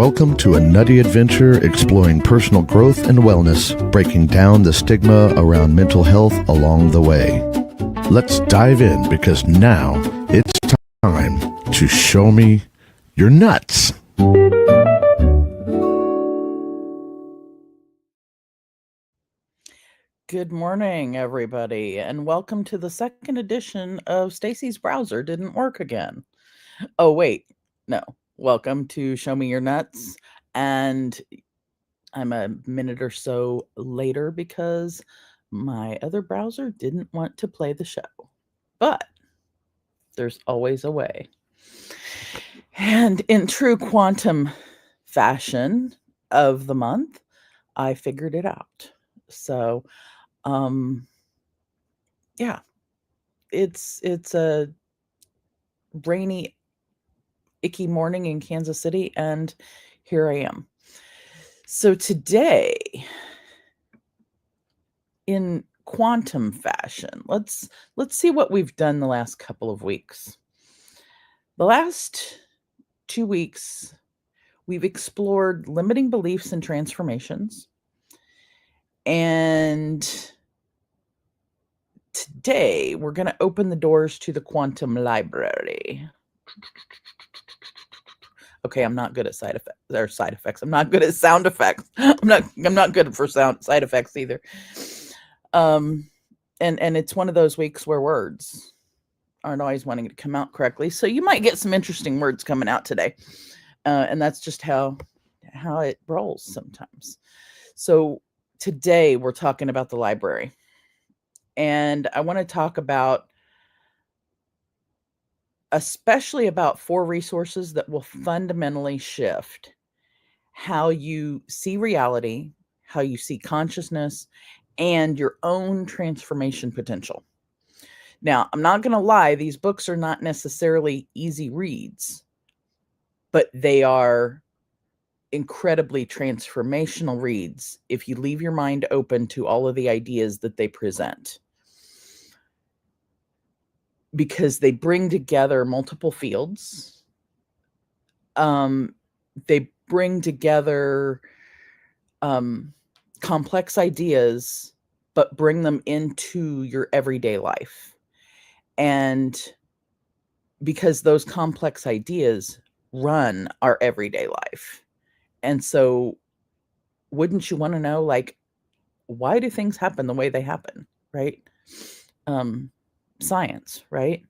Welcome to a nutty adventure exploring personal growth and wellness, breaking down the stigma around mental health along the way. Let's dive in because now it's time to show me your nuts. Good morning, everybody, and welcome to the second edition of Stacy's browser didn't work again. Oh, wait, no. Welcome to Show Me Your Nuts, and I'm a minute or so later because my other browser didn't want to play the show. But there's always a way. And in true quantum fashion of the month, I figured it out. So, yeah, it's a rainy, icky morning in Kansas City, and here I am. So today, in quantum fashion, let's see what we've done the last couple of weeks. The last 2 weeks, we've explored limiting beliefs and transformations. And today, we're going to open the doors to the quantum library. Okay, I'm not good at side effects. I'm not good at sound effects. I'm not good for side effects either. And it's one of those weeks where words aren't always wanting to come out correctly. So you might get some interesting words coming out today. And that's just how it rolls sometimes. So today we're talking about the library. And I want to talk especially about 4 resources that will fundamentally shift how you see reality, how you see consciousness, and your own transformation potential. Now, I'm not going to lie, these books are not necessarily easy reads, but they are incredibly transformational reads if you leave your mind open to all of the ideas that they present. Because they bring together multiple fields. They bring together complex ideas, but bring them into your everyday life. And because those complex ideas run our everyday life. And so wouldn't you want to know, like, why do things happen the way they happen, right? Science, right?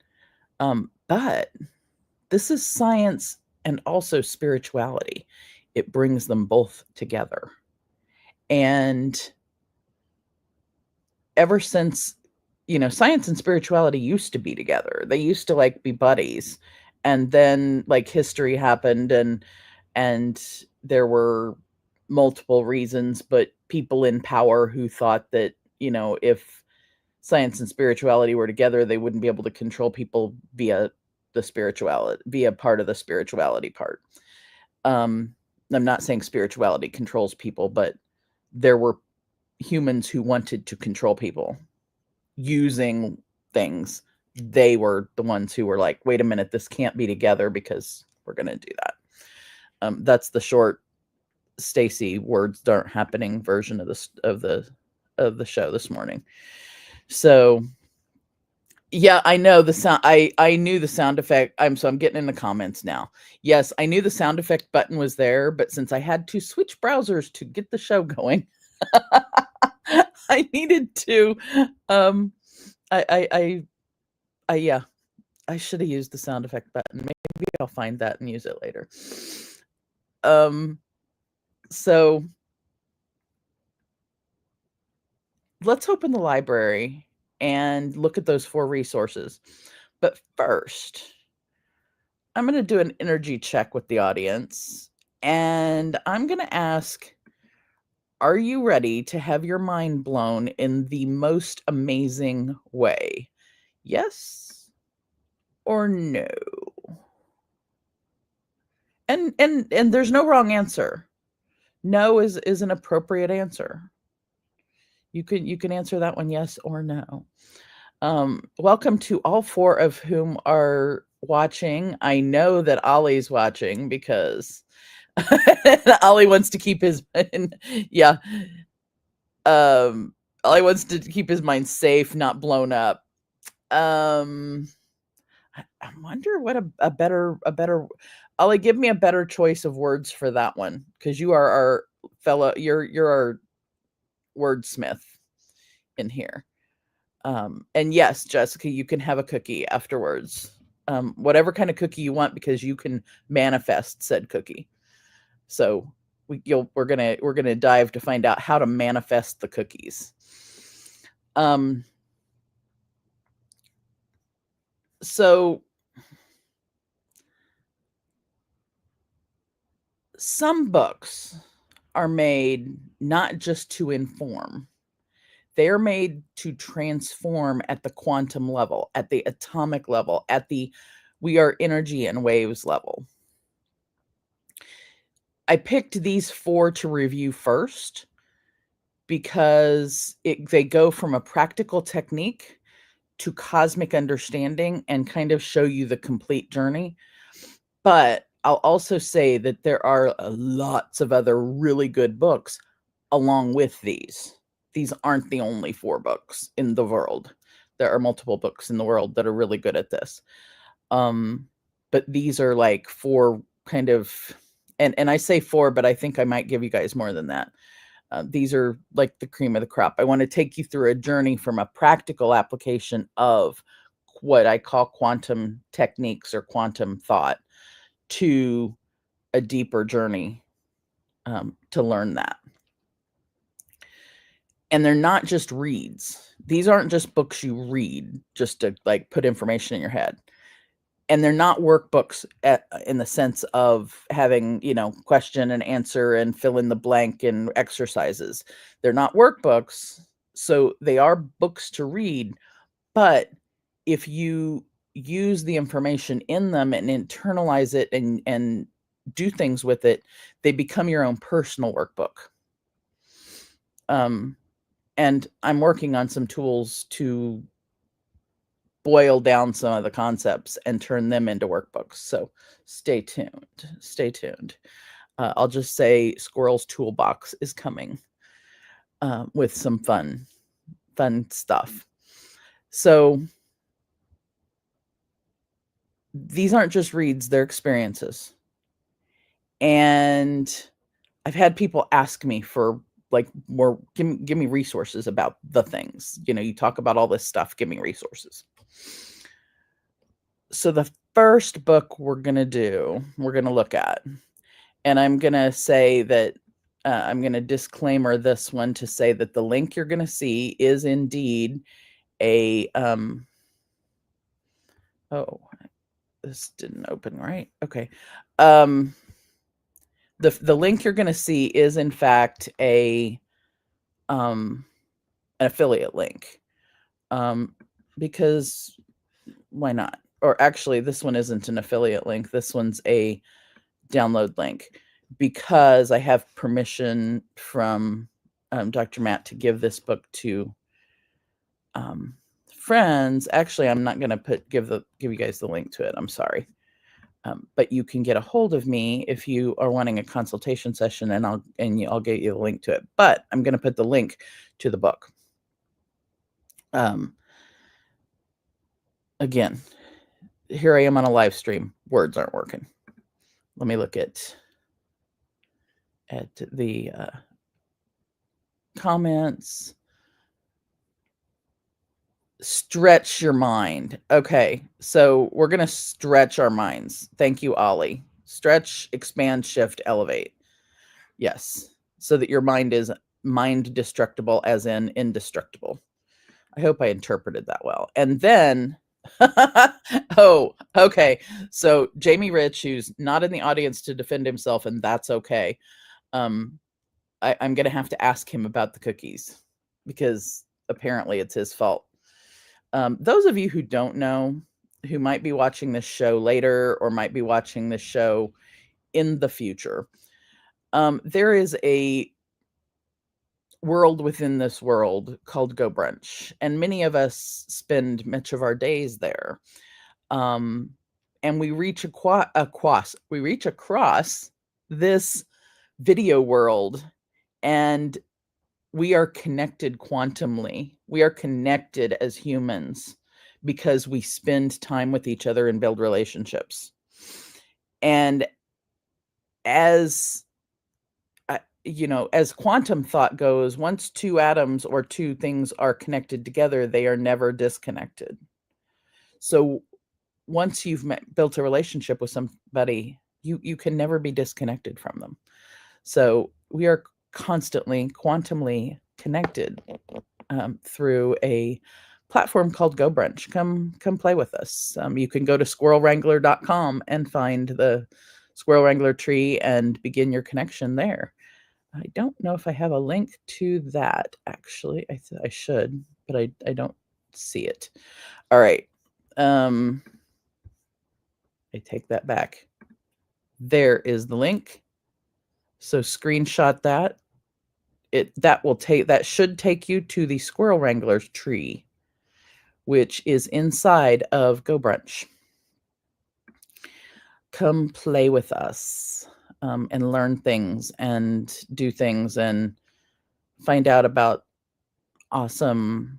But this is science and also spirituality. It brings them both together. And ever since, science and spirituality used to be together. They used to be buddies. And then history happened and there were multiple reasons, but people in power who thought that, if science and spirituality were together, they wouldn't be able to control people via the spirituality, via part of the spirituality part. I'm not saying spirituality controls people, but there were humans who wanted to control people using things. They were the ones who were like, wait a minute, this can't be together because we're going to do that. That's the short Stacy words aren't happening version of the show this morning. So yeah, I know the sound. I knew the sound effect. I'm getting in the comments now. Yes, I knew the sound effect button was there, but since I had to switch browsers to get the show going, I needed to. I should have used the sound effect button. Maybe I'll find that and use it later. So let's open the library and look at those 4 resources. But first, I'm going to do an energy check with the audience. And I'm going to ask, are you ready to have your mind blown in the most amazing way? Yes or no? And there's no wrong answer. No is an appropriate answer. You can answer that one yes or no. Welcome to all 4 of whom are watching. I know that Ollie's watching because Ollie wants to keep his yeah. Ollie wants to keep his mind safe, not blown up. I wonder what a better Ollie, give me a better choice of words for that one, because you are our fellow, you're our wordsmith in here. And yes, Jessica, you can have a cookie afterwards. Whatever kind of cookie you want, because you can manifest said cookie. So we're gonna dive to find out how to manifest the cookies. So some books are made not just to inform. They're made to transform at the quantum level, at the atomic level, at the we are energy and waves level. I picked these 4 to review first because they go from a practical technique to cosmic understanding and kind of show you the complete journey. But I'll also say that there are lots of other really good books along with these. These aren't the only 4 books in the world. There are multiple books in the world that are really good at this. But these are like 4 kind of, and I say 4, but I think I might give you guys more than that. These are like the cream of the crop. I want to take you through a journey from a practical application of what I call quantum techniques or quantum thought to a deeper journey to learn that. And they're not just reads. These aren't just books you read just to like put information in your head. And they're not workbooks in the sense of having, question and answer and fill in the blank and exercises. They're not workbooks. So they are books to read. But if you use the information in them and internalize it and do things with it, they become your own personal workbook. And I'm working on some tools to boil down some of the concepts and turn them into workbooks. So stay tuned. Stay tuned. I'll just say Squirrel's Toolbox is coming with some fun stuff. So these aren't just reads, they're experiences. And I've had people ask me for like more, give me resources about the things. You talk about all this stuff, give me resources. So the first book we're going to look at, and I'm going to say that I'm going to disclaimer this one to say that the link you're going to see is indeed a, oh, this didn't open right. Okay. The link you're going to see is in fact an affiliate link, because why not? Or actually, this one isn't an affiliate link. This one's a download link, because I have permission from Dr. Matt to give this book to friends. Actually, I'm not going to give you guys the link to it. I'm sorry. But you can get a hold of me if you are wanting a consultation session, and I'll get you the link to it. But I'm going to put the link to the book. Again, here I am on a live stream. Words aren't working. Let me look at the comments. Stretch your mind. Okay, so we're going to stretch our minds. Thank you, Ollie. Stretch, expand, shift, elevate. Yes, so that your mind is mind destructible, as in indestructible. I hope I interpreted that well. And then, oh, okay. So Jamie Rich, who's not in the audience to defend himself, and that's okay. I'm going to have to ask him about the cookies, because apparently it's his fault. Those of you who don't know, who might be watching this show later or might be watching this show in the future, there is a world within this world called Go Brunch, and many of us spend much of our days there. And we reach across this video world, and we are connected quantumly. We are connected as humans because we spend time with each other and build relationships. And as as quantum thought goes, once two atoms or two things are connected together, they are never disconnected. So once you've built a relationship with somebody, you can never be disconnected from them. So we are constantly quantumly connected through a platform called Go Brunch. Come play with us. You can go to squirrelwrangler.com and find the Squirrel Wrangler tree and begin your connection there. I don't know if I have a link to that, actually. I should, but I don't see it. All right. I take that back. There is the link. So screenshot that. That should take you to the Squirrel Wrangler's tree, which is inside of Go Brunch. Come play with us and learn things and do things and find out about awesome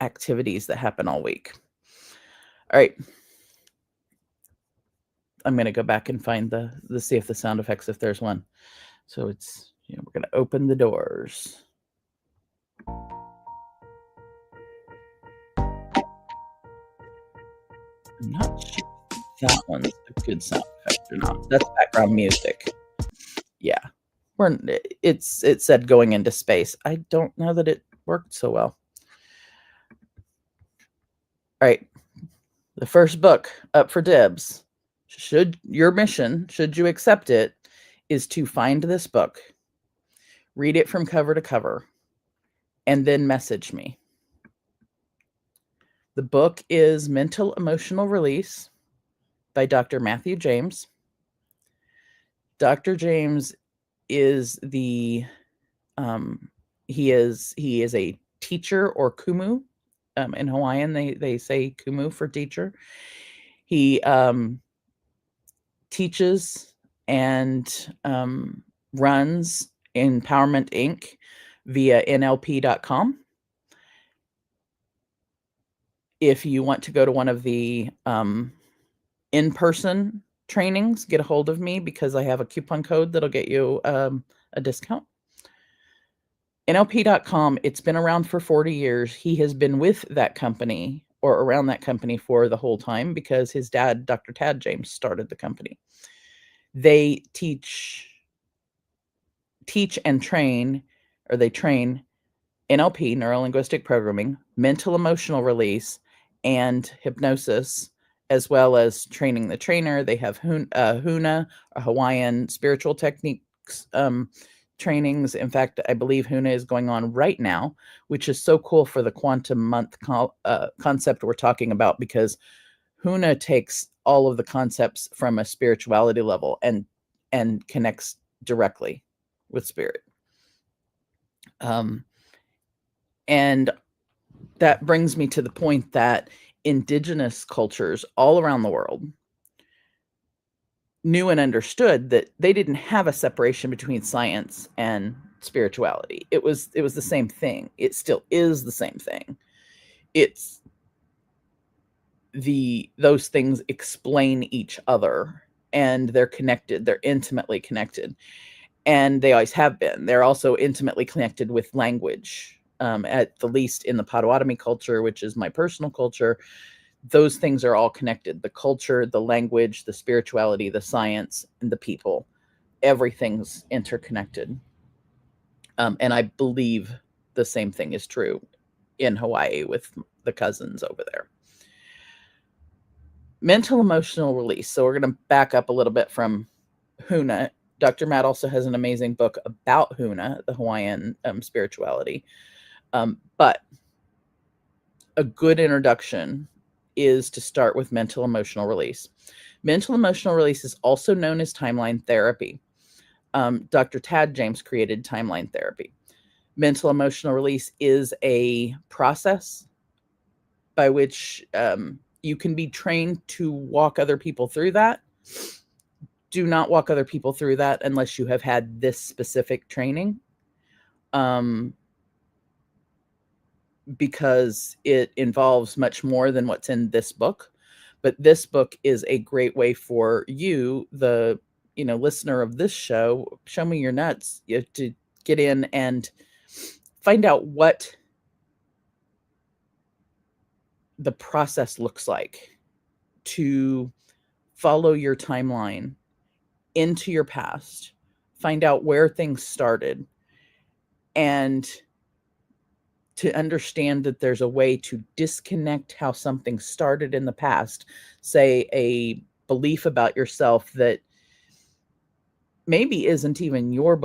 activities that happen all week. All right. I'm going to go back and find see if the sound effects, if there's one. So it's, we're going to open the doors. I'm not sure if that one's a good sound effect or not. That's background music. Yeah. It said going into space. I don't know that it worked so well. All right. The first book up for dibs. Your mission, should you accept it, is to find this book, read it from cover to cover, and then message me. The book is Mental Emotional Release by Dr. Matthew James. Dr. James is he is a teacher, or kumu. In Hawaiian, they say kumu for teacher. He teaches and runs Empowerment Inc. via NLP.com. If you want to go to one of the in-person trainings, get a hold of me because I have a coupon code that'll get you a discount. NLP.com, it's been around for 40 years. He has been with that company or around that company for the whole time because his dad, Dr. Tad James, started the company. They teach and train, or they train NLP, neuro-linguistic programming, mental emotional release, and hypnosis, as well as training the trainer. They have Huna, a Hawaiian spiritual techniques trainings. In fact, I believe Huna is going on right now, which is so cool for the quantum month concept we're talking about, because Huna takes all of the concepts from a spirituality level and connects directly with spirit. And that brings me to the point that indigenous cultures all around the world knew and understood that they didn't have a separation between science and spirituality. It was the same thing. It still is the same thing. It's those things explain each other, and they're connected. They're intimately connected, and they always have been. They're also intimately connected with language, at the least in the Potawatomi culture, which is my personal culture. Those things are all connected. The culture, the language, the spirituality, the science, and the people. Everything's interconnected. And I believe the same thing is true in Hawaii with the cousins over there. Mental emotional release. So we're going to back up a little bit from Huna. Dr. Matt also has an amazing book about Huna, the Hawaiian spirituality. But a good introduction is to start with mental emotional release. Mental emotional release is also known as timeline therapy. Dr. Tad James created timeline therapy. Mental emotional release is a process by which you can be trained to walk other people through that. do not walk other people through that unless you have had this specific training, because it involves much more than what's in this book. But this book is a great way for you, the listener of this show, Show Me Your Nuts, to get in and find out what the process looks like to follow your timeline into your past, find out where things started, and to understand that there's a way to disconnect how something started in the past, say a belief about yourself that maybe isn't even your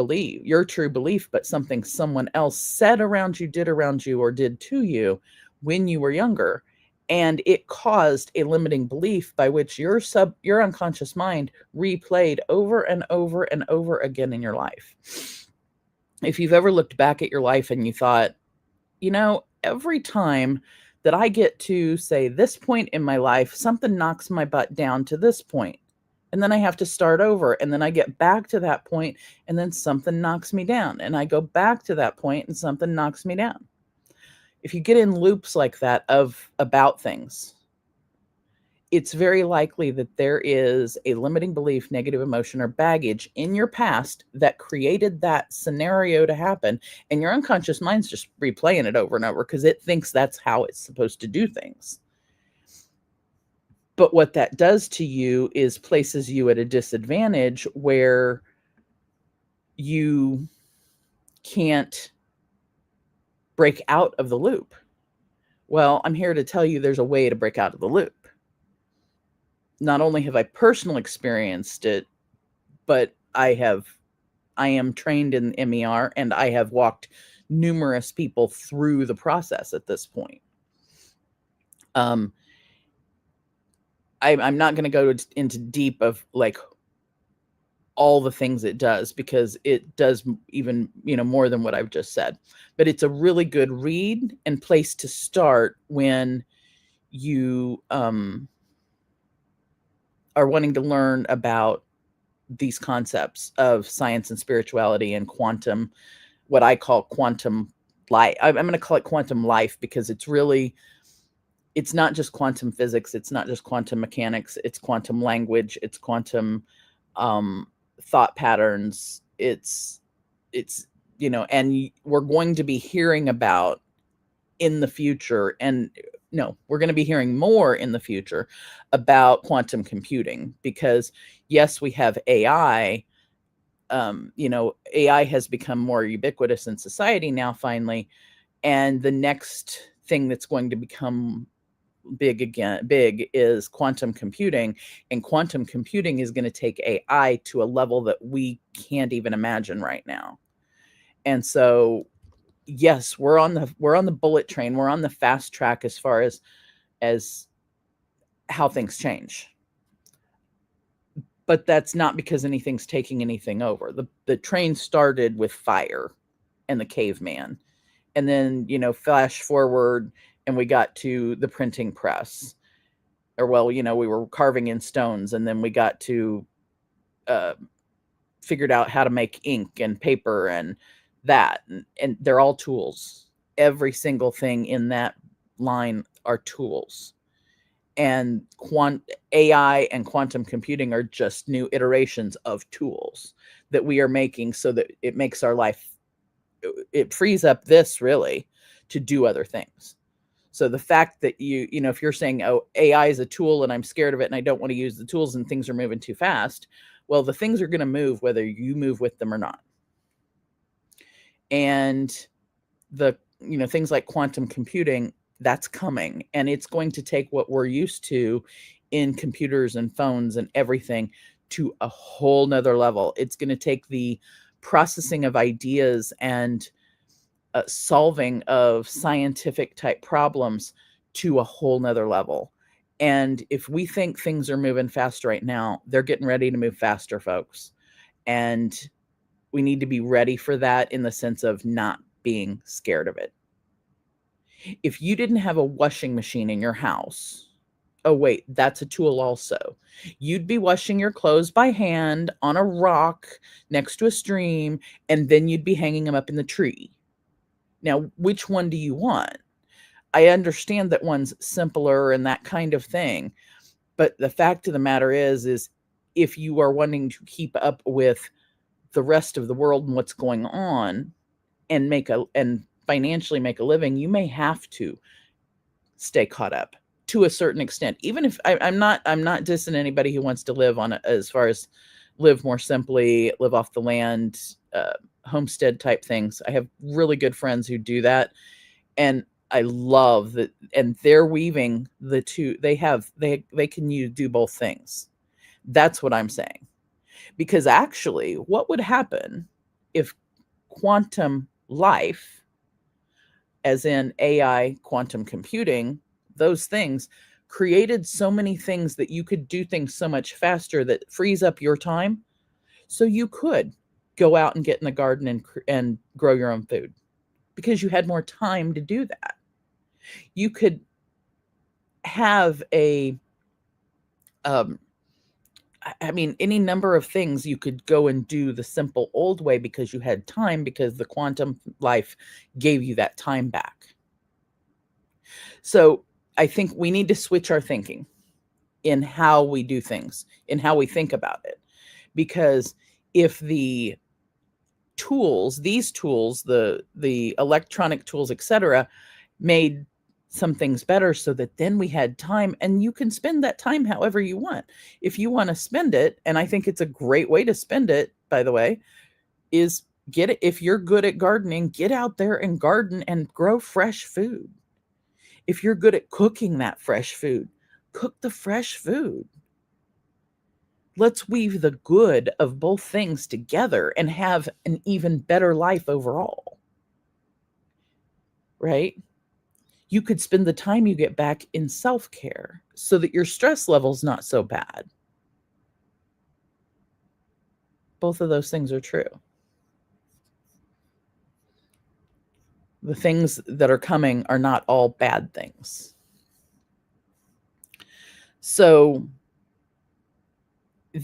true belief, but something someone else said around you, did around you, or did to you when you were younger. And it caused a limiting belief by which your unconscious mind replayed over and over and over again in your life. If you've ever looked back at your life and you thought, every time that I get to, say, this point in my life, something knocks my butt down to this point, and then I have to start over, and then I get back to that point, and then something knocks me down, and I go back to that point, and something knocks me down. If you get in loops like that about things, it's very likely that there is a limiting belief, negative emotion, or baggage in your past that created that scenario to happen. And your unconscious mind's just replaying it over and over because it thinks that's how it's supposed to do things. But what that does to you is places you at a disadvantage where you can't break out of the loop. Well, I'm here to tell you there's a way to break out of the loop. Not only have I personally experienced it, but I am trained in MER, and I have walked numerous people through the process at this point. I'm not going to go into deep of like all the things it does, because it does even, more than what I've just said. But it's a really good read and place to start when you are wanting to learn about these concepts of science and spirituality and quantum, what I call quantum life. I'm going to call it quantum life because it's not just quantum physics. It's not just quantum mechanics. It's quantum language. It's quantum thought patterns. It's and we're going to be hearing about in the future, and no, we're going to be hearing more in the future about quantum computing, because yes, we have AI. AI has become more ubiquitous in society now, finally. And the next thing that's going to become big is quantum computing. And quantum computing is going to take AI to a level that we can't even imagine right now. And so, yes, we're on the bullet train. We're on the fast track as far as how things change. But that's not because anything's taking anything over. The train started with fire and the caveman. And then, flash forward and we got to the printing press. Or, well, we were carving in stones, and then we got to figured out how to make ink and paper and that. And they're all tools. Every single thing in that line are tools. And AI and quantum computing are just new iterations of tools that we are making so that it makes our life, it frees up this really to do other things. So the fact that if you're saying, oh, AI is a tool and I'm scared of it and I don't want to use the tools and things are moving too fast, well, the things are going to move whether you move with them or not. And the things like quantum computing, that's coming, and it's going to take what we're used to in computers and phones and everything to a whole nother level. It's going to take the processing of ideas and solving of scientific type problems to a whole nother level. And if we think things are moving fast right now, they're getting ready to move faster, folks. And we need to be ready for that in the sense of not being scared of it. If you didn't have a washing machine in your house, Oh, wait, that's a tool also. You'd be washing your clothes by hand on a rock next to a stream, and then you'd be hanging them up in the tree. Now, which one do you want? I understand that one's simpler and that kind of thing, but the fact of the matter is if you are wanting to keep up with the rest of the world and what's going on and financially make a living, you may have to stay caught up to a certain extent. Even if I'm not dissing anybody who wants to live on as far as live more simply, live off the land, homestead type things. I have really good friends who do that, and I love that. And they're weaving the two. They can do both things. That's what I'm saying. Because actually, what would happen if quantum life, as in AI, quantum computing, those things created so many things that you could do things so much faster that frees up your time, so you could go out and get in the garden and grow your own food because you had more time to do that. You could have any number of things you could go and do the simple old way because you had time, because the quantum life gave you that time back. So I think we need to switch our thinking in how we do things, in how we think about it. Because if the tools, these tools, the electronic tools, etc., made some things better so that then we had time, and you can spend that time however you want. If you want to spend it, and I think it's a great way to spend it, by the way, is get it. If you're good at gardening, get out there and garden and grow fresh food. If you're good at cooking that fresh food, cook the fresh food. Let's weave the good of both things together and have an even better life overall. Right? You could spend the time you get back in self-care so that your stress level's not so bad. Both of those things are true. The things that are coming are not all bad things. So I'll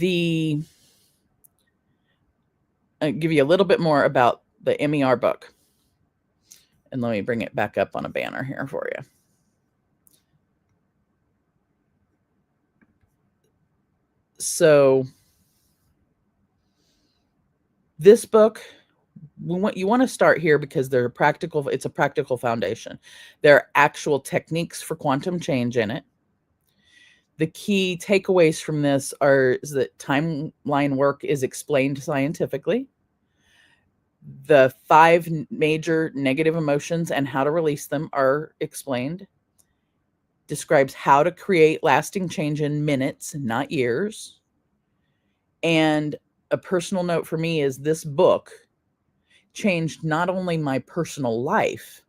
give you a little bit more about the MER book. And let me bring it back up on a banner here for you. So this book, you want to start here because it's a practical foundation. There are actual techniques for quantum change in it. The key takeaways from this is that timeline work is explained scientifically. The 5 major negative emotions and how to release them are explained. Describes how to create lasting change in minutes, not years. And a personal note for me is this book changed not only my personal life,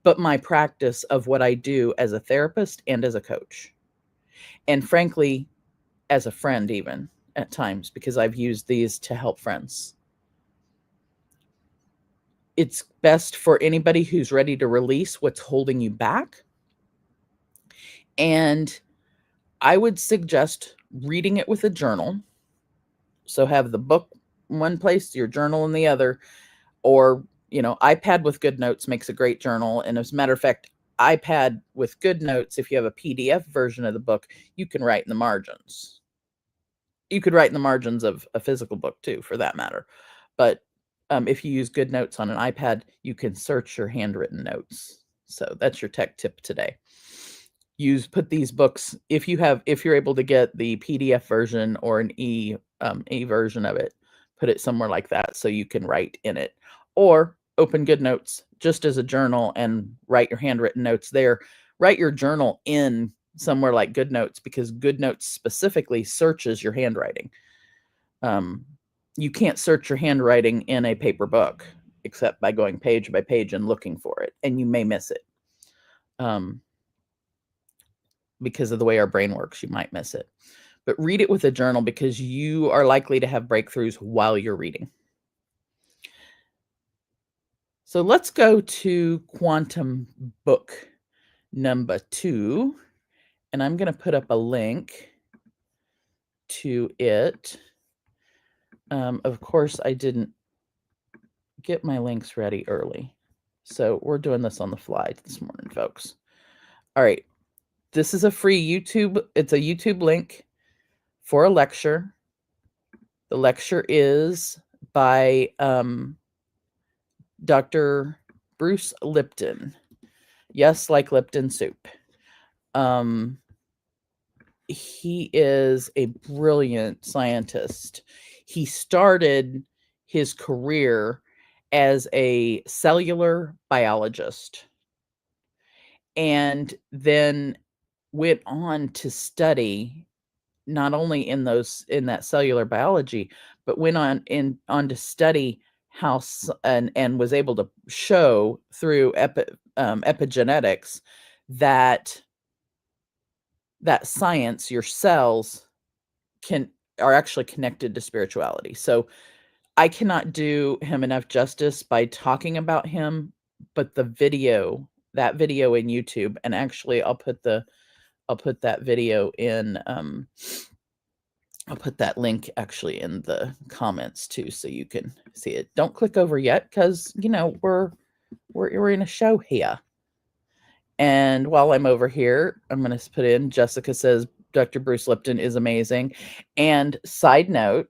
but my practice of what I do as a therapist and as a coach. And frankly, as a friend even at times, because I've used these to help friends. It's best for anybody who's ready to release what's holding you back. And I would suggest reading it with a journal. So have the book in one place, your journal in the other, or, iPad with GoodNotes makes a great journal. And as a matter of fact, iPad with GoodNotes, if you have a PDF version of the book, you can write in the margins. You could write in the margins of a physical book too, for that matter. But if you use GoodNotes on an iPad, you can search your handwritten notes. So that's your tech tip today. Put these books, if you're able to get the PDF version or an e version of it, put it somewhere like that so you can write in it, or open GoodNotes just as a journal and write your handwritten notes there. Write your journal in somewhere like GoodNotes, because GoodNotes specifically searches your handwriting. You can't search your handwriting in a paper book except by going page by page and looking for it, and you may miss it. Because of the way our brain works, you might miss it. But read it with a journal, because you are likely to have breakthroughs while you're reading. So let's go to quantum book number 2. and I'm going to put up a link to it. Of course, I didn't get my links ready early, so we're doing this on the fly this morning, folks. All right, this is a free YouTube. It's a YouTube link for a lecture. The lecture is by Dr. Bruce Lipton. Yes, like Lipton soup. He is a brilliant scientist. He started his career as a cellular biologist and then went on to study not only in that cellular biology, but went on to study how and was able to show through epigenetics that science, your cells are actually connected to spirituality. So I cannot do him enough justice by talking about him, but that video in YouTube, and actually I'll put that video in I'll put that link actually in the comments too, so you can see it. Don't click over yet, because we're in a show here. And while I'm over here, I'm going to put in, Jessica says Dr. Bruce Lipton is amazing. And side note,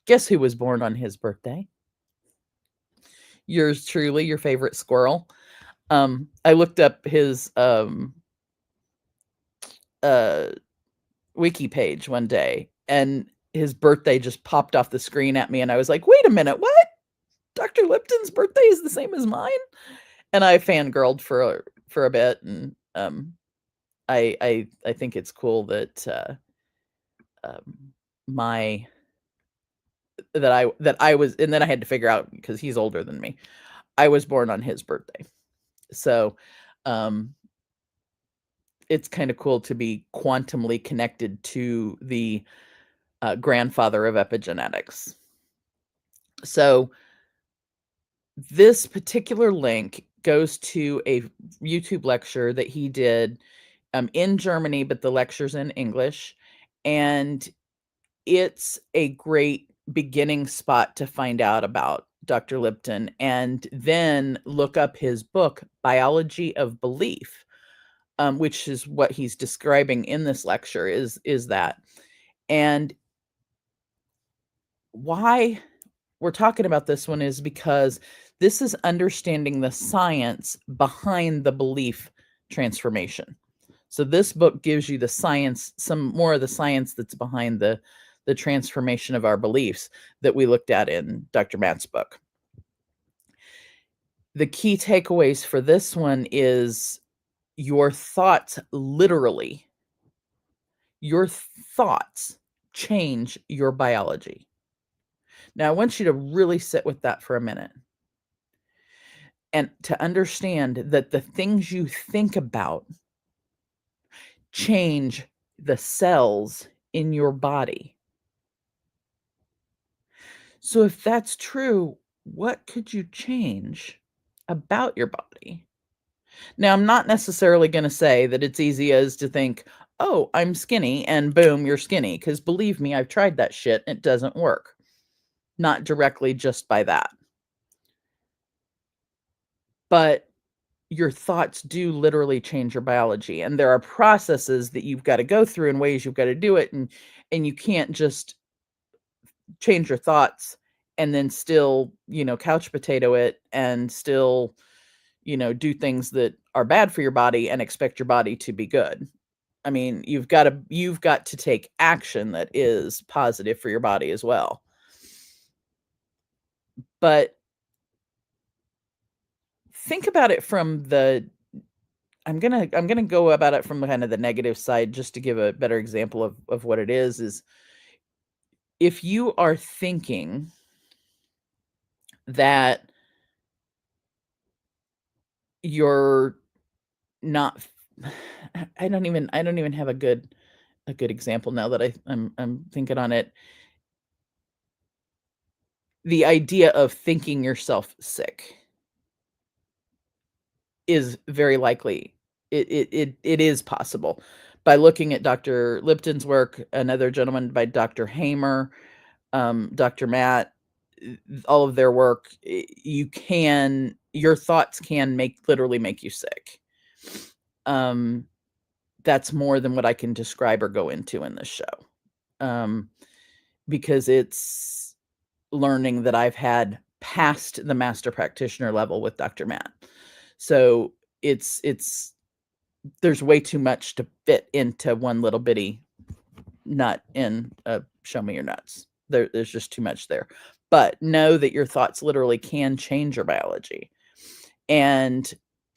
guess who was born on his birthday? Yours truly, your favorite squirrel. I looked up his wiki page one day, and his birthday just popped off the screen at me, and I was like, wait a minute, what? Dr. Lipton's birthday is the same as mine? And I fangirled for a bit, and I think it's cool that that I was, and then I had to figure out, because he's older than me, I was born on his birthday. So it's kind of cool to be quantumly connected to the grandfather of epigenetics. So this particular link goes to a YouTube lecture that he did in Germany, but the lecture's in English. And it's a great beginning spot to find out about Dr. Lipton, and then look up his book, Biology of Belief, which is what he's describing in this lecture, is that. And why we're talking about this one is because this is understanding the science behind the belief transformation. So this book gives you the science, some more of the science that's behind the transformation of our beliefs that we looked at in Dr. Matt's book. The key takeaways for this one is your thoughts, literally, your thoughts change your biology. Now, I want you to really sit with that for a minute, and to understand that the things you think about change the cells in your body. So if that's true, what could you change about your body? Now, I'm not necessarily going to say that it's easy as to think, oh, I'm skinny, and boom, you're skinny. Because believe me, I've tried that shit. It doesn't work. Not directly just by that. But your thoughts do literally change your biology. And there are processes that you've got to go through and ways you've got to do it. And you can't just change your thoughts and then still, couch potato it and still, do things that are bad for your body and expect your body to be good. I mean, you've got to take action that is positive for your body as well. But think about it from I'm gonna go about it from kind of the negative side, just to give a better example of what it is if you are thinking that you're not I don't even have a good example now that I'm thinking on it. The idea of thinking yourself sick is very likely It is possible. By looking at Dr. Lipton's work, another gentleman by Dr. Hamer, Dr. Matt, all of their work, your thoughts can literally make you sick. That's more than what I can describe or go into in this show. Because it's learning that I've had past the master practitioner level with Dr. Matt. So there's way too much to fit into one little bitty nut in Show Me Your Nuts. There's just too much there. But know that your thoughts literally can change your biology. And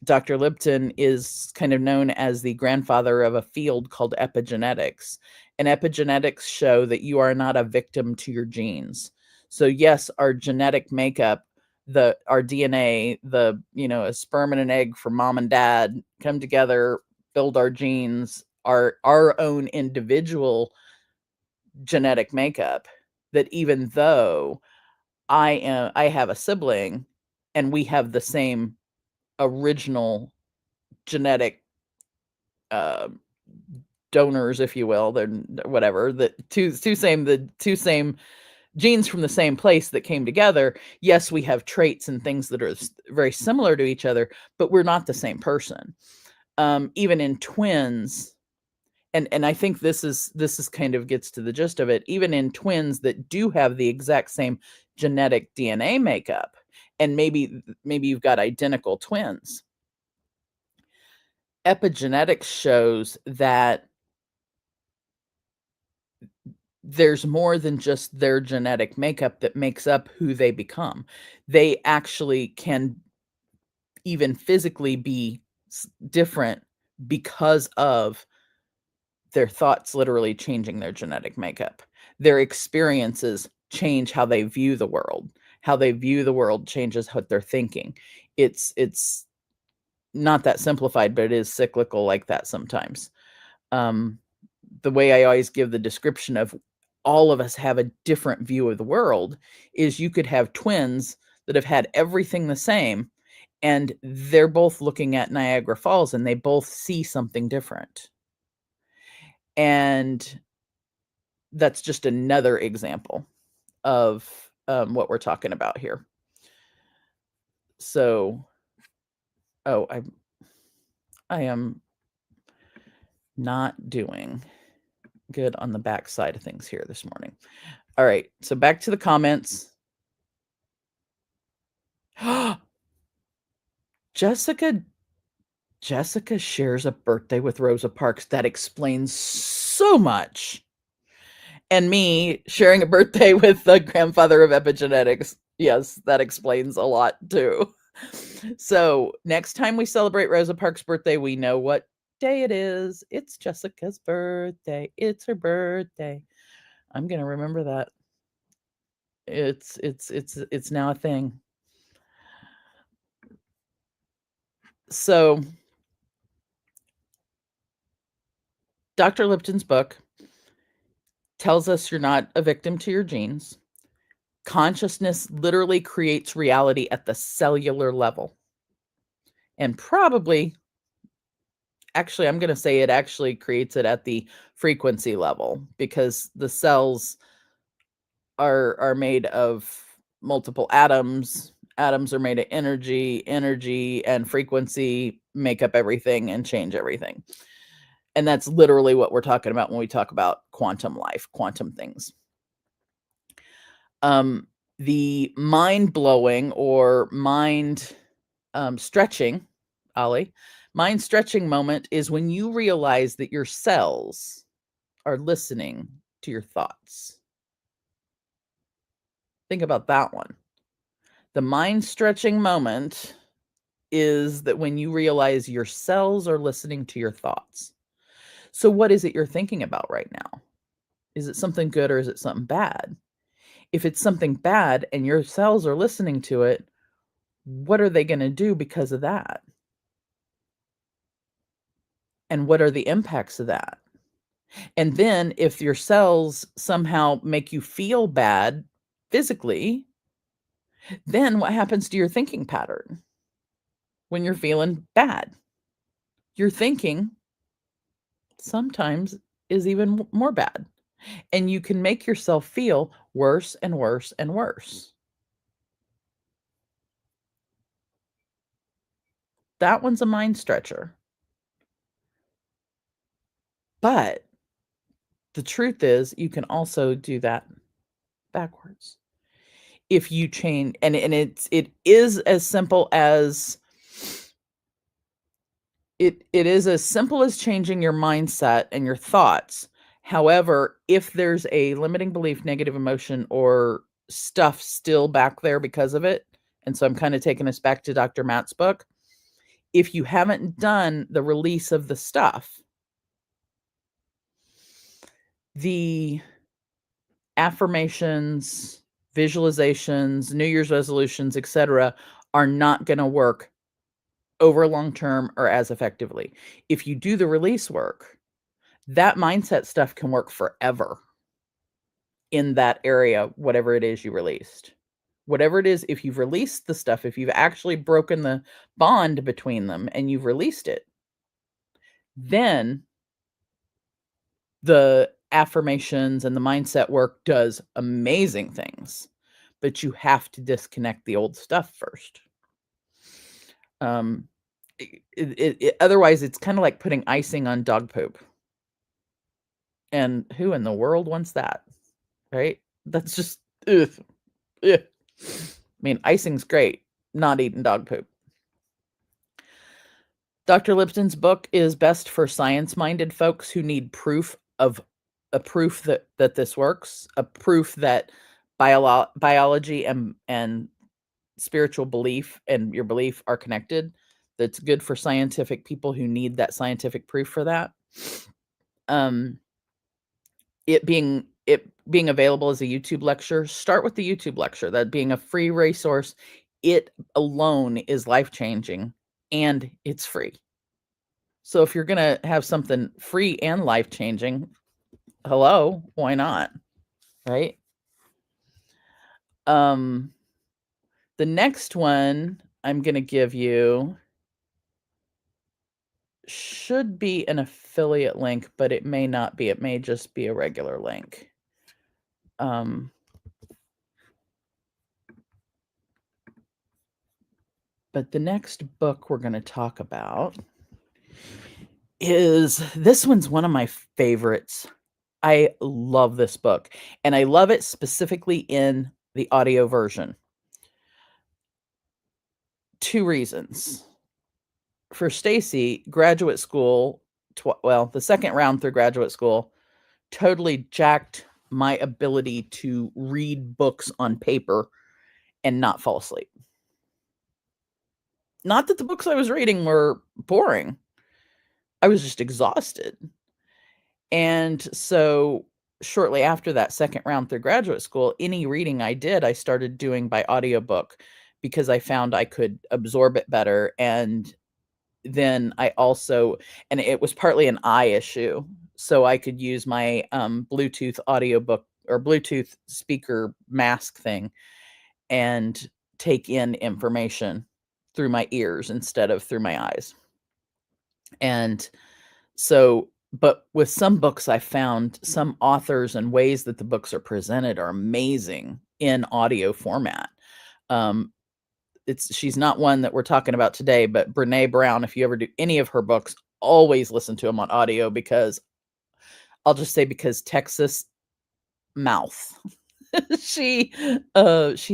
Dr. Lipton is kind of known as the grandfather of a field called epigenetics. And epigenetics show that you are not a victim to your genes. So yes, our genetic makeup, our DNA, a sperm and an egg from mom and dad come together, build our genes, our own individual genetic makeup, that even though I have a sibling and we have the same original genetic donors, if you will, then whatever, the two same genes from the same place that came together. Yes, we have traits and things that are very similar to each other, but we're not the same person. Even in twins, and I think this is kind of gets to the gist of it. Even in twins that do have the exact same genetic DNA makeup, and maybe you've got identical twins, epigenetics shows that there's more than just their genetic makeup that makes up who they become. They actually can even physically be different because of their thoughts literally changing their genetic makeup. Their experiences change how they view the world. How they view the world changes what they're thinking. It's not that simplified, but it is cyclical like that sometimes. The way I always give the description of all of us have a different view of the world is you could have twins that have had everything the same, and they're both looking at Niagara Falls and they both see something different. And that's just another example of what we're talking about here. So, I am not doing good on the back side of things here this morning. All right, so back to the comments. Jessica shares a birthday with Rosa Parks. That explains so much. And me sharing a birthday with the grandfather of epigenetics. Yes, that explains a lot too. So next time we celebrate Rosa Parks' birthday, we know what day it is. It's Jessica's birthday. It's her birthday. I'm gonna remember that. It's now a thing. So Dr. Lipton's book tells us you're not a victim to your genes. Consciousness literally creates reality at the cellular level. And probably, actually, I'm going to say it actually creates it at the frequency level, because the cells are made of multiple atoms. Atoms are made of energy. Energy and frequency make up everything and change everything. And that's literally what we're talking about when we talk about quantum life, quantum things. The mind-blowing or mind stretching, Ollie, mind stretching moment is when you realize that your cells are listening to your thoughts. Think about that one. The mind stretching moment is that when you realize your cells are listening to your thoughts. So what is it you're thinking about right now? Is it something good or is it something bad? If it's something bad and your cells are listening to it, what are they going to do because of that? And what are the impacts of that? And then if your cells somehow make you feel bad physically, then what happens to your thinking pattern when you're feeling bad? your thinking sometimes is even more bad. And you can make yourself feel worse and worse and worse. That one's a mind stretcher. But the truth is, you can also do that backwards. If you change, and it is as simple as it is as simple as changing your mindset and your thoughts. However, if there's a limiting belief, negative emotion, or stuff still back there because of it, and so I'm kind of taking us back to Dr. Matt's book. If you haven't done the release of the stuff, the affirmations, visualizations, New Year's resolutions, etc., are not going to work over long term or as effectively. If you do the release work, that mindset stuff can work forever in that area, whatever it is you released. Whatever it is, if you've released the stuff, if you've actually broken the bond between them and you've released it, then the affirmations and the mindset work does amazing things. But you have to disconnect the old stuff first. Otherwise, it's kind of like putting icing on dog poop. And who in the world wants that? Right? That's just, ugh, ugh. I mean, icing's great, not eating dog poop. Dr. Lipton's book is best for science-minded folks who need proof that this works, a proof that biology and spiritual belief and your belief are connected. That's good for scientific people who need that scientific proof for that. It being available as a YouTube lecture, start with the YouTube lecture. That being a free resource, it alone is life-changing and it's free. So if you're going to have something free and life-changing, hello, why not? Right? The next one I'm going to give you should be an affiliate link, but it may not be. It may just be a regular link. But the next book we're going to talk about is, this one's one of my favorites. I love this book, and I love it specifically in the audio version. 2 reasons. For Stacy, graduate school, the second round through graduate school, totally jacked my ability to read books on paper and not fall asleep. Not that the books I was reading were boring. I was just exhausted. And so shortly after that second round through graduate school, any reading I did, I started doing by audiobook because I found I could absorb it better. And then I also, and it was partly an eye issue, so I could use my Bluetooth audiobook or Bluetooth speaker mask thing and take in information through my ears instead of through my eyes. And so, but with some books, I found some authors and ways that the books are presented are amazing in audio format. She's not one that we're talking about today, but Brene Brown, if you ever do any of her books, always listen to them on audio, because I'll just say, because Texas mouth. she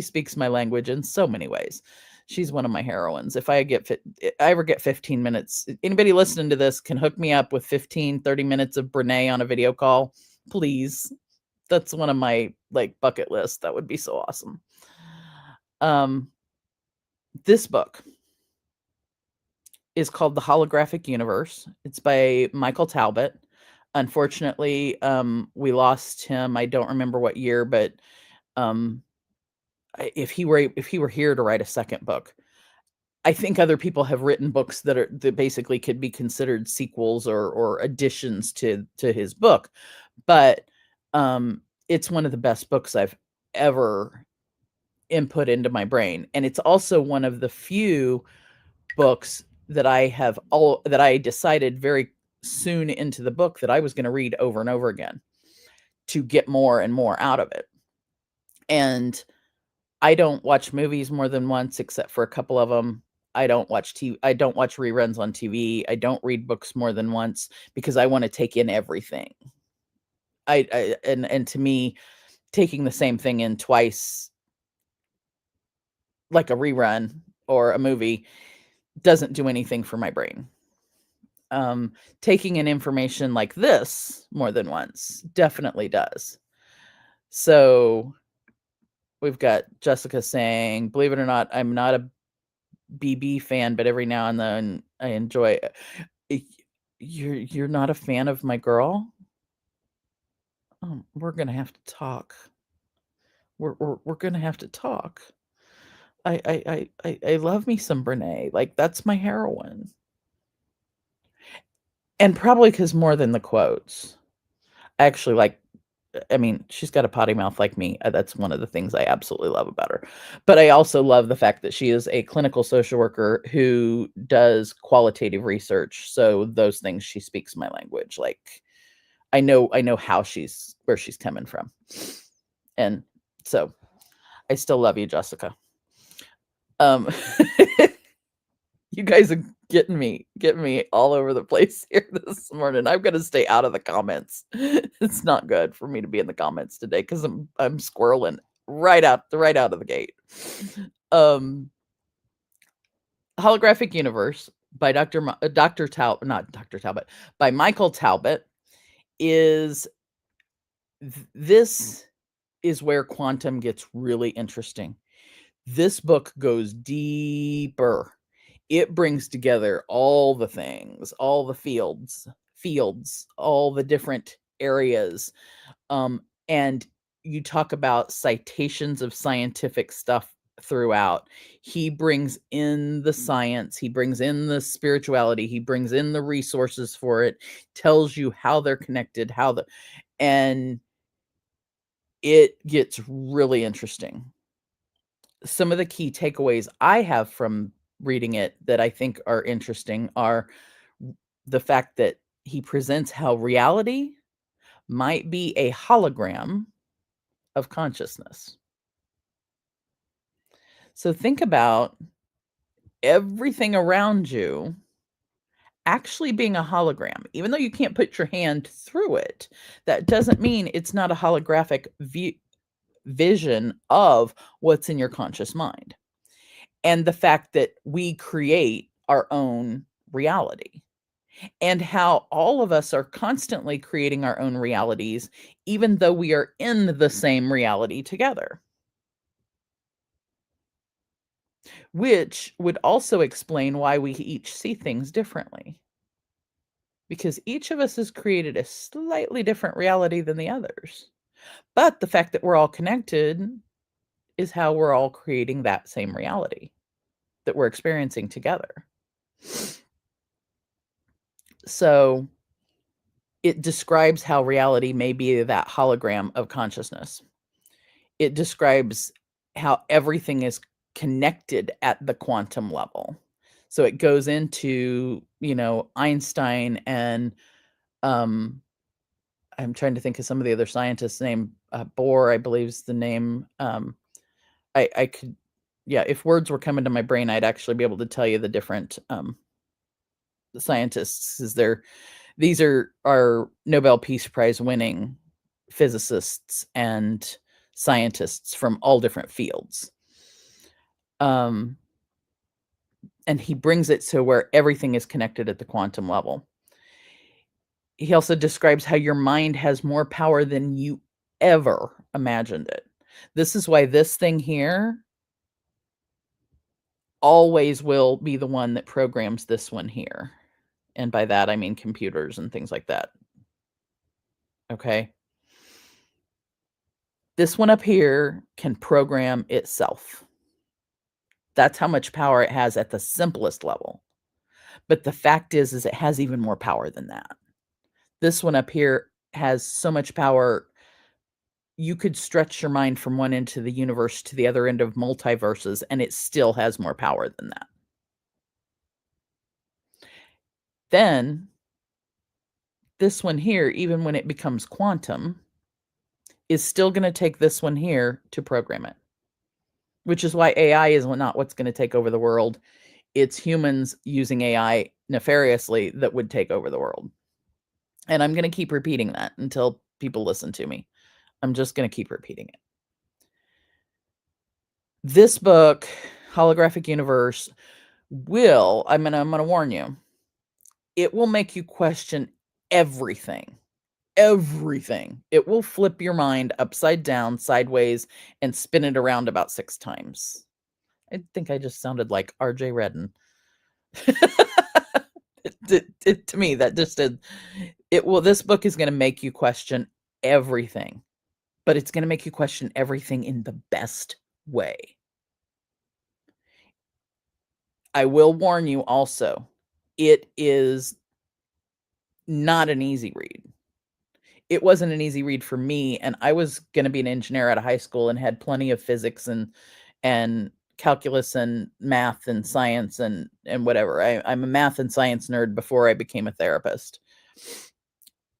speaks my language in so many ways. She's one of my heroines. If I ever get 15 minutes, anybody listening to this can hook me up with 15-30 minutes of Brene on a video call, please. That's one of my bucket lists. That would be so awesome. This book is called The Holographic Universe. It's by Michael Talbot. Unfortunately, we lost him. I don't remember what year, but if he were here to write a second book, I think other people have written books that basically could be considered sequels or additions to his book. But it's one of the best books I've ever input into my brain. And it's also one of the few books that I decided very soon into the book that I was going to read over and over again to get more and more out of it. And I don't watch movies more than once, except for a couple of them. I don't watch reruns on TV. I don't read books more than once because I want to take in everything. And to me, taking the same thing in twice, like a rerun or a movie, doesn't do anything for my brain. Taking in information like this more than once definitely does. So we've got Jessica saying, believe it or not, I'm not a BB fan, but every now and then I enjoy it. You're not a fan of my girl? We're gonna have to talk. We're gonna have to talk. I love me some Brene. Like, that's my heroine. And probably because more than the quotes. I actually like I mean, she's got a potty mouth like me. That's one of the things I absolutely love about her. But I also love the fact that she is a clinical social worker who does qualitative research. So those things, she speaks my language. Like, I know where she's coming from. And so I still love you, Jessica. You guys are getting me all over the place here this morning. I'm gonna stay out of the comments. It's not good for me to be in the comments today because I'm squirreling right out of the gate. Holographic Universe by Dr. Talbot, not Dr. Talbot, by Michael Talbot is this is where quantum gets really interesting. This book goes deeper. It brings together all the things, all the fields, all the different areas. And you talk about citations of scientific stuff throughout. He brings in the science, he brings in the spirituality, he brings in the resources for it, tells you how they're connected, and it gets really interesting. Some of the key takeaways I have from reading it that I think are interesting are the fact that he presents how reality might be a hologram of consciousness. So think about everything around you actually being a hologram. Even though you can't put your hand through it, that doesn't mean it's not a holographic vision of what's in your conscious mind. And the fact that we create our own reality, and how all of us are constantly creating our own realities, even though we are in the same reality together. Which would also explain why we each see things differently. Because each of us has created a slightly different reality than the others. But the fact that we're all connected is how we're all creating that same reality that we're experiencing together. So it describes how reality may be that hologram of consciousness. It describes how everything is connected at the quantum level. So it goes into, Einstein and I'm trying to think of some of the other scientists' name. Bohr, I believe, is the name. I could, yeah, if words were coming to my brain, I'd actually be able to tell you the different scientists. These are Nobel Peace Prize winning physicists and scientists from all different fields. And he brings it to where everything is connected at the quantum level. He also describes how your mind has more power than you ever imagined it. This is why this thing here always will be the one that programs this one here. And by that, I mean computers and things like that. Okay. This one up here can program itself. That's how much power it has at the simplest level. But the fact is it has even more power than that. This one up here has so much power, you could stretch your mind from one end of the universe to the other end of multiverses, and it still has more power than that. Then this one here, even when it becomes quantum, is still going to take this one here to program it, which is why AI is not what's going to take over the world. It's humans using AI nefariously that would take over the world. And I'm going to keep repeating that until people listen to me. I'm just going to keep repeating it. This book, Holographic Universe, I'm going to warn you, it will make you question everything. Everything. It will flip your mind upside down, sideways, and spin it around about 6 times. I think I just sounded like RJ Redden. To me, that just did. This book is going to make you question everything, but it's going to make you question everything in the best way. I will warn you also, it is not an easy read. It wasn't an easy read for me, and I was going to be an engineer out of high school and had plenty of physics and calculus and math and science and whatever. I'm a math and science nerd before I became a therapist.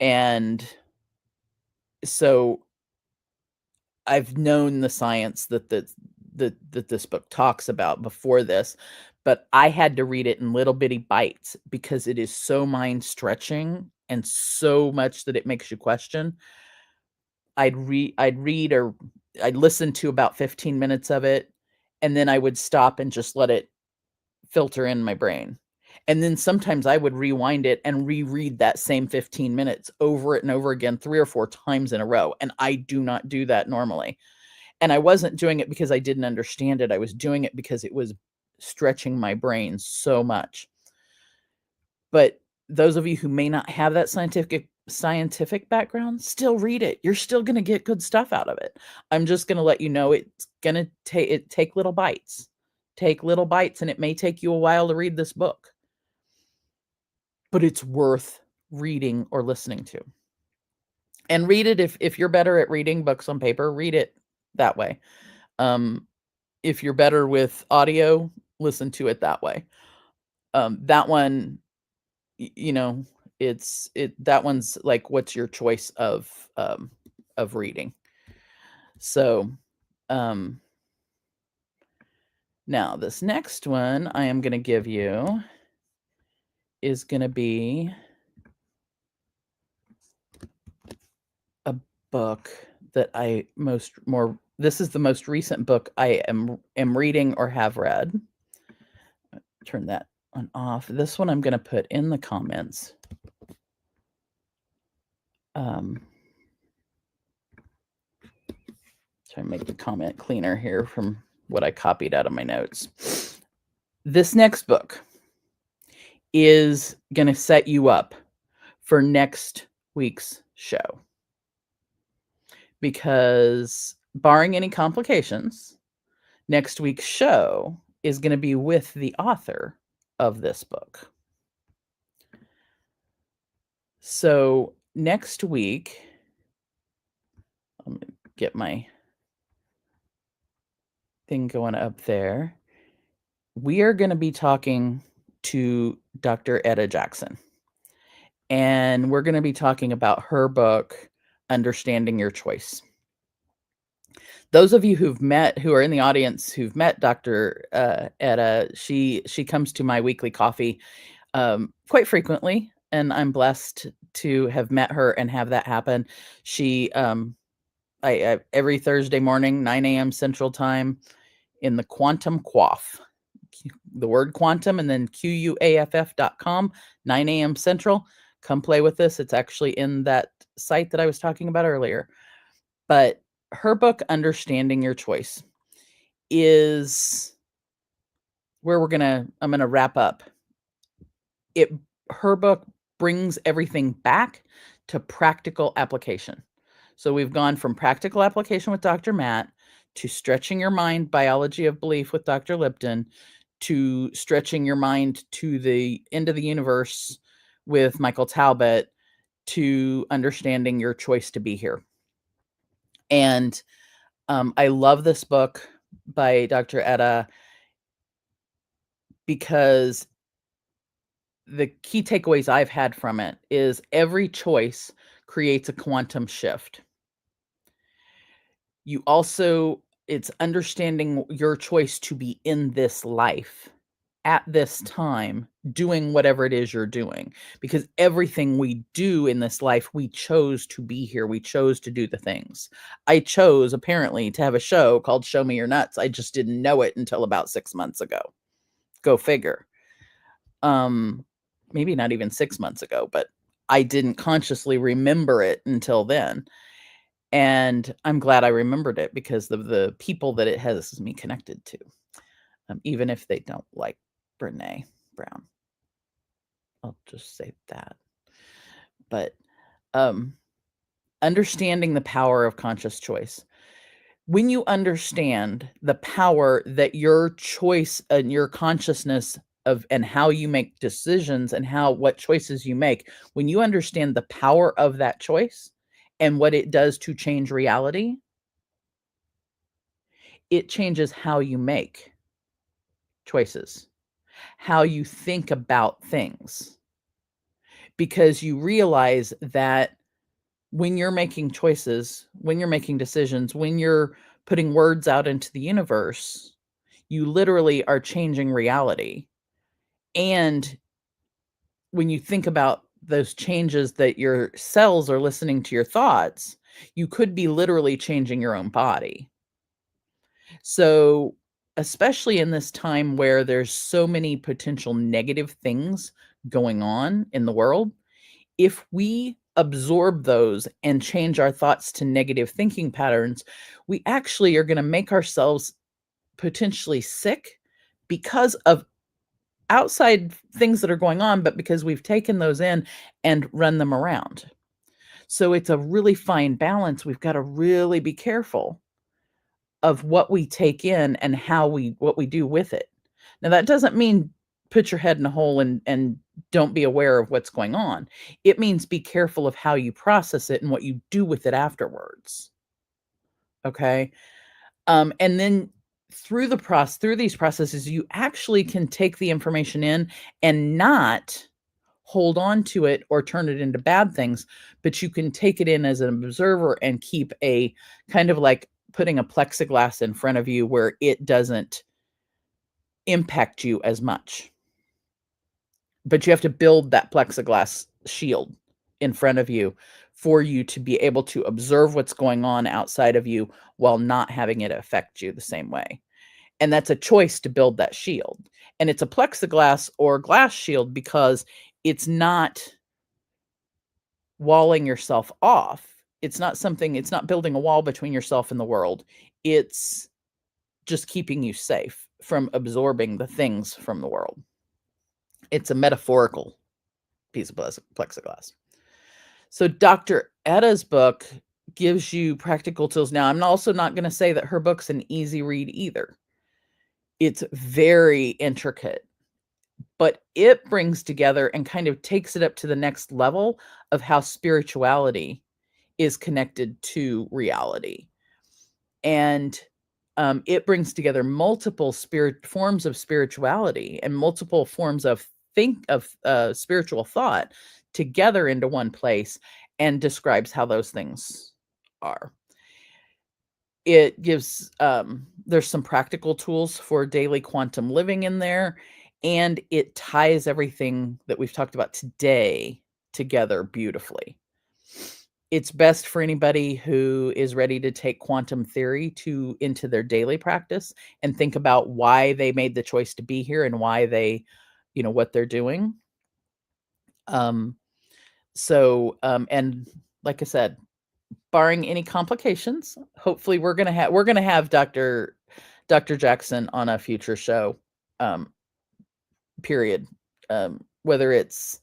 And so I've known the science that this book talks about before this, but I had to read it in little bitty bites because it is so mind stretching and so much that it makes you question. I'd listen to about 15 minutes of it, and then I would stop and just let it filter in my brain. And then sometimes I would rewind it and reread that same 15 minutes over it and over again 3 or 4 times in a row. And I do not do that normally. And I wasn't doing it because I didn't understand it. I was doing it because it was stretching my brain so much. But those of you who may not have that scientific background, still read it. You're still going to get good stuff out of it. I'm just going to let you know it's going to take little bites. Take little bites, and it may take you a while to read this book. But it's worth reading or listening to. And read it if you're better at reading books on paper, read it that way. If you're better with audio, listen to it that way. That one, that one's like, what's your choice of reading? So, now this next one I am going to give you is going to be a book that this is the most recent book I am reading or have read. Turn that one off. This one I'm going to put in the comments. Try and make the comment cleaner here from what I copied out of my notes. This next book is going to set you up for next week's show. Because barring any complications, next week's show is going to be with the author of this book. So next week, I'm going to get my thing going up there. We are going to be talking to Dr. Etta Jackson. And we're going to be talking about her book, Understanding Your Choice. Those of you who are in the audience who've met Dr. Etta, she comes to my weekly coffee quite frequently, and I'm blessed to have met her and have that happen. She, I every Thursday morning, 9 a.m. Central Time, in the Quantum Quaff, the word quantum and then QUAFF.com, 9 a.m. Central. Come play with this. It's actually in that site that I was talking about earlier. But her book, Understanding Your Choice, is where I'm going to wrap up. Her book brings everything back to practical application. So we've gone from practical application with Dr. Matt to stretching your mind, biology of belief with Dr. Lipton, to stretching your mind to the end of the universe with Michael Talbot, to understanding your choice to be here. And I love this book by Dr. Etta because the key takeaways I've had from it is every choice creates a quantum shift. You also it's understanding your choice to be in this life at this time doing whatever it is you're doing, because everything we do in this life, we chose to be here. We chose to do the things. I chose apparently to have a show called Show Me Your Nuts. I just didn't know it until about 6 months ago. Go figure. Maybe not even 6 months ago, but I didn't consciously remember it until then. And I'm glad I remembered it because of the people that it has me connected to, even if they don't like Brene Brown. I'll just say that. But understanding the power of conscious choice. When you understand the power that your choice and your consciousness of and how you make decisions and what choices you make, when you understand the power of that choice and what it does to change reality, it changes how you make choices, how you think about things, because you realize that when you're making choices, when you're making decisions, when you're putting words out into the universe, you literally are changing reality. And when you think about those changes that your cells are listening to your thoughts, you could be literally changing your own body. So, especially in this time where there's so many potential negative things going on in the world, if we absorb those and change our thoughts to negative thinking patterns, we actually are going to make ourselves potentially sick because of outside things that are going on, but because we've taken those in and run them around. So it's a really fine balance. We've got to really be careful of what we take in and what we do with it. Now, that doesn't mean put your head in a hole and don't be aware of what's going on. It means be careful of how you process it and what you do with it afterwards. Okay? And then through these processes, you actually can take the information in and not hold on to it or turn it into bad things, but you can take it in as an observer and keep a kind of like putting a plexiglass in front of you where it doesn't impact you as much. But you have to build that plexiglass shield in front of you for you to be able to observe what's going on outside of you while not having it affect you the same way. And that's a choice to build that shield. And it's a plexiglass or glass shield because it's not walling yourself off. It's not building a wall between yourself and the world. It's just keeping you safe from absorbing the things from the world. It's a metaphorical piece of plexiglass. So Dr. Etta's book gives you practical tools. Now, I'm also not going to say that her book's an easy read either. It's very intricate, but it brings together and kind of takes it up to the next level of how spirituality is connected to reality. And it brings together multiple forms of spirituality and multiple forms of spiritual thought together into one place and describes how those things are. It gives there's some practical tools for daily quantum living in there, and it ties everything that we've talked about today together beautifully. It's best for anybody who is ready to take quantum theory into their daily practice and think about why they made the choice to be here and why they, what they're doing. And like I said, barring any complications, hopefully we're gonna have Dr. Jackson on a future show. Period. Whether it's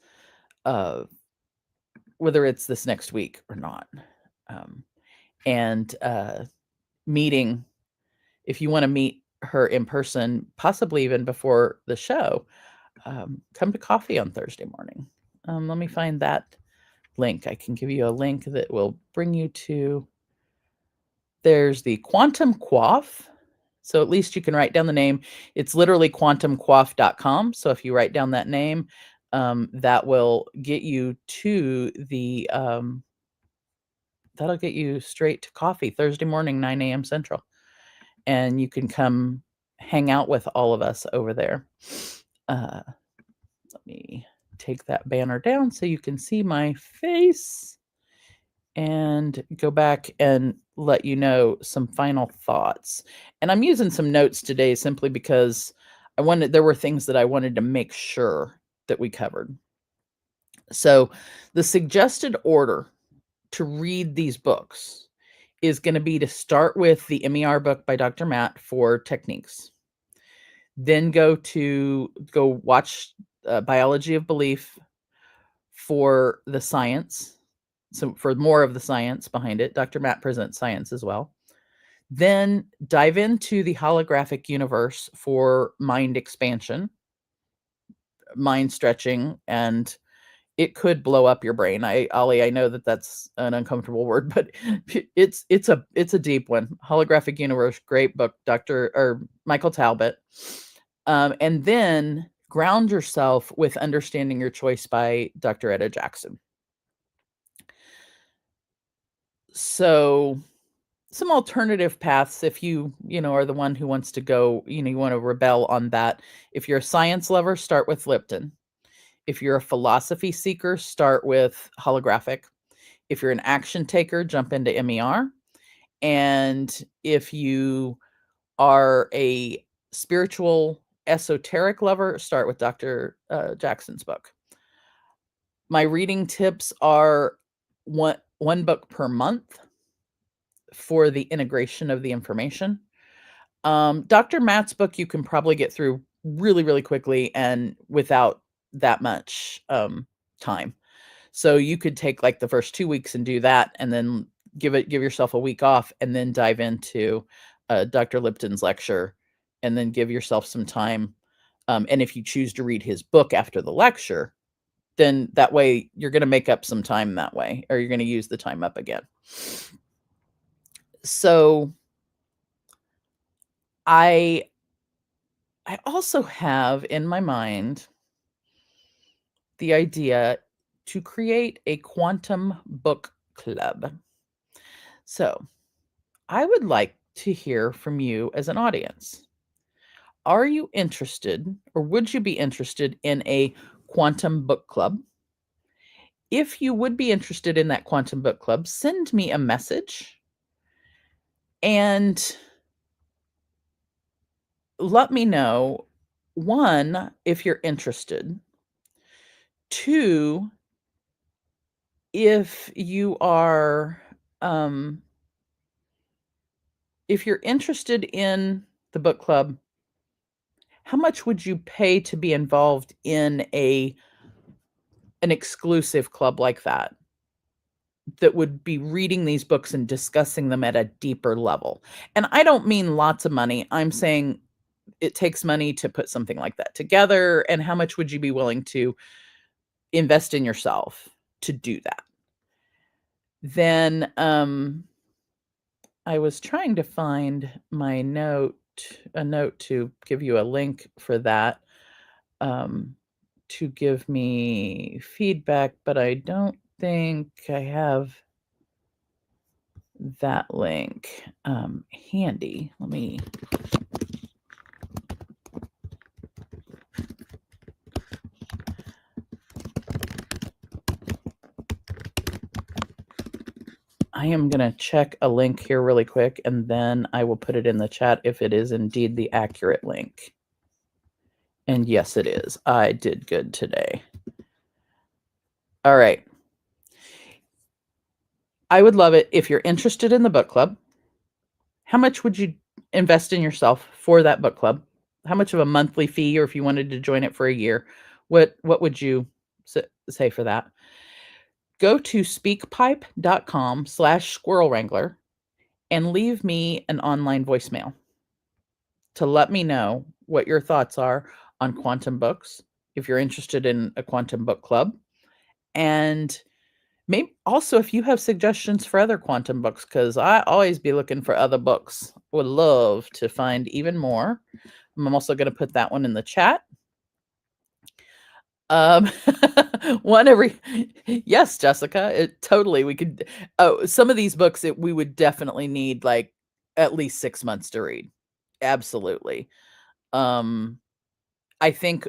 this next week or not. Meeting, if you want to meet her in person, possibly even before the show, come to coffee on Thursday morning. Let me find that link. I can give you a link that will bring you to, there's the Quantum Quaff. So at least you can write down the name. It's literally quantumquaff.com. So if you write down that name, that will get you to the that'll get you straight to coffee Thursday morning, 9 a.m. Central. And you can come hang out with all of us over there. Let me take that banner down so you can see my face and go back and let you know some final thoughts. And I'm using some notes today simply because there were things that I wanted to make sure that we covered. So the suggested order to read these books is going to be to start with the MER book by Dr. Matt for techniques. Then go watch Biology of Belief for the science. So for more of the science behind it, Dr. Matt presents science as well. Then dive into the holographic universe for mind expansion, mind stretching, and it could blow up your brain. Ollie, I know that that's an uncomfortable word, but it's a deep one. Holographic Universe, great book, Michael Talbot. And then Ground Yourself with Understanding Your Choice by Dr. Etta Jackson. So some alternative paths if you are the one who wants to go, you want to rebel on that. If you're a science lover, start with Lipton. If you're a philosophy seeker, start with holographic. If you're an action taker, jump into MER. And if you are a spiritual esoteric lover, start with Dr. Jackson's book. My reading tips are one book per month for the integration of the information. Dr. Matt's book you can probably get through really, really quickly and without that much time. So you could take like the first 2 weeks and do that, and then give yourself a week off, and then dive into Dr. Lipton's lecture, and then give yourself some time. And if you choose to read his book after the lecture, then that way you're going to make up some time that way, or you're going to use the time up again. So I also have in my mind the idea to create a quantum book club. So I would like to hear from you as an audience. Are you interested, or would you be interested in a quantum book club? If you would be interested in that quantum book club, send me a message and let me know, one, if you're interested. Two, if you are, if you're interested in the book club, how much would you pay to be involved in an exclusive club like that would be reading these books and discussing them at a deeper level? And I don't mean lots of money. I'm saying it takes money to put something like that together. And how much would you be willing to invest in yourself to do that? Then I was trying to find my note to give you a link for that, to give me feedback, but I don't think I have that link handy. I am going to check a link here really quick, and then I will put it in the chat if it is indeed the accurate link. And yes, it is. I did good today. All right. I would love it if you're interested in the book club. How much would you invest in yourself for that book club? How much of a monthly fee, or if you wanted to join it for a year, what would you say for that? Go to speakpipe.com/Squirrel Wrangler and leave me an online voicemail to let me know what your thoughts are on quantum books, if you're interested in a quantum book club, and maybe also if you have suggestions for other quantum books, because I always be looking for other books. Would love to find even more. I'm also going to put that one in the chat. Um, one every yes, Jessica, it totally we could some of these books we would definitely need like at least 6 months to read. Absolutely. Um, I think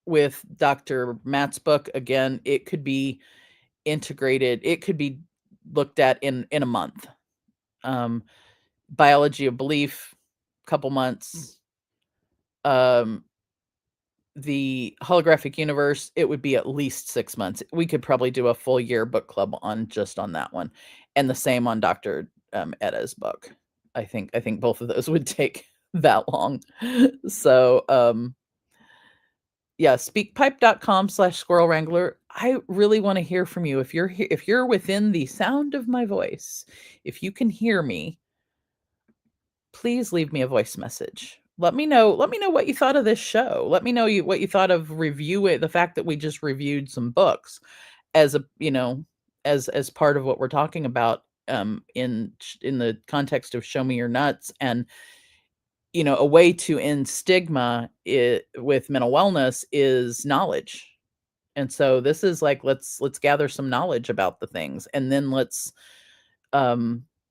with Dr. Matt's book, again, it could be integrated. It could be looked at in a month. Um, Biology of Belief, couple months. Um, the holographic universe, it would be at least 6 months. We could probably do a full year book club on that one, and the same on Dr. Edda's book. I think both of those would take that long. So, yeah, speakpipe.com/Squirrel Wrangler. I really want to hear from you. If you're within the sound of my voice, if you can hear me, please leave me a voice message. Let me know what you thought of this show. Let me know what you thought of the fact that we just reviewed some books as as part of what we're talking about in the context of Show Me Your Nuts. And a way to end stigma with mental wellness is knowledge. And so this is like, let's gather some knowledge about the things, and then let's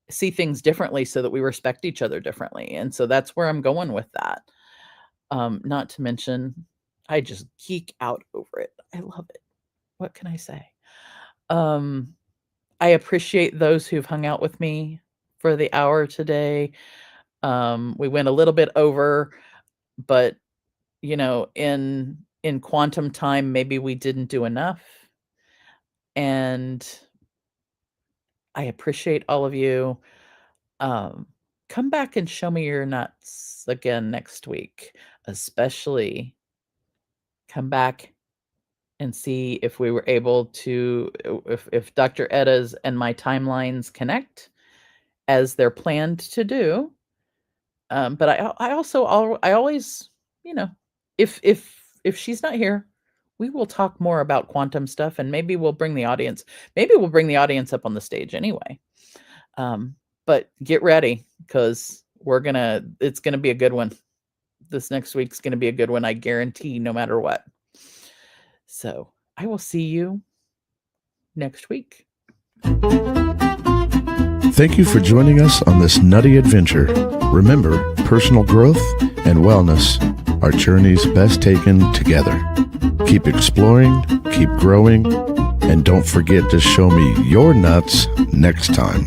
see things differently so that we respect each other differently. And so that's where I'm going with that. Not to mention, I just geek out over it. I love it. What can I say? I appreciate those who've hung out with me for the hour today. We went a little bit over, but in quantum time, maybe we didn't do enough. And I appreciate all of you. Come back and show me your nuts again next week. Especially come back and see if we were able to, if Dr. Edda's and my timelines connect as they're planned to do. But I always, if she's not here, we will talk more about quantum stuff, and maybe we'll bring the audience up on the stage anyway. But get ready, because it's gonna be a good one. This next week's gonna be a good one, I guarantee, no matter what. So I will see you next week. Thank you for joining us on this nutty adventure. Remember, personal growth and wellness are journeys best taken together. Keep exploring, keep growing, and don't forget to show me your nuts next time.